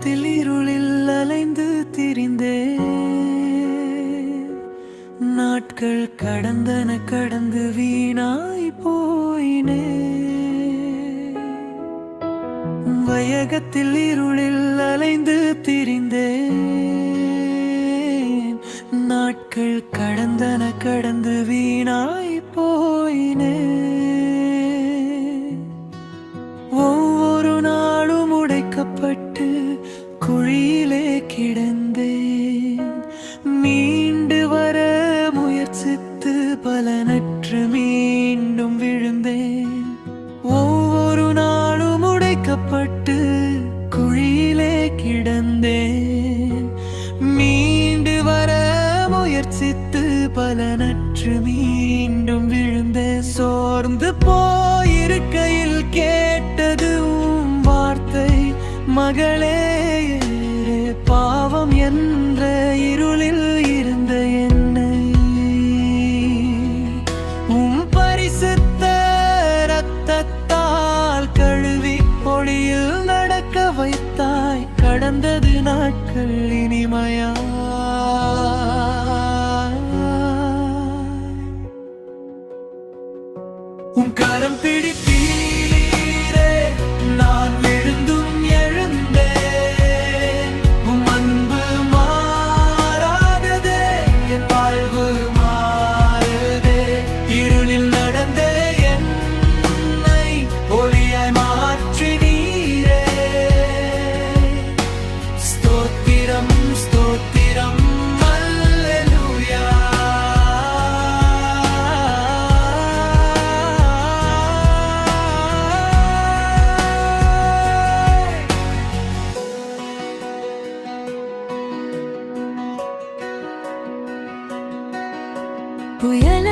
வையகத்தில் இருளில் அலைந்து திரிந்தேன். நாட்கள் கடந்தன கடந்து வீணாய் போயினே. வையகத்தில் இருளில் அலைந்து திரிந்தேன். நாட்கள் கடந்தன கடந்து வீணாய் போயினே. ஒவ்வொரு நாளும் உடைக்கப்பட்டு குழியிலே கிடந்தேன். மீண்டு வர முயற்சித்து பலனற்று மீண்டும் விழுந்தேன். ஒவ்வொரு நாளும் உடைக்கப்பட்டு குழியிலே கிடந்தேன். மீண்டு வர முயற்சித்து பலனற்று மீண்டும் விழுந்தேன். சோர்ந்து போயிருக்கையில் கேட்டது உம் வார்த்தை, மகளே பாவம் என்ற இருளில் இருந்த என்னை உம் பரிசுத்த இரத்தத்தால் கழுவி ஒளியில் நடக்க வைத்தாய். கடந்தது நாட்கள் இனிமையா. உம் கரம் பிடித்தீரே, நான் விழுந்தும் எழுந்தேன். உம் அன்பு மாறாததே, என் வாழ்வு மாறுதே. இருளில் நடந்த என்னை ஒளியாய் மாற்றினீரே. ஸ்தோத்திரம் ஸ்தோத்திரம் அல்லேலூயா. புயல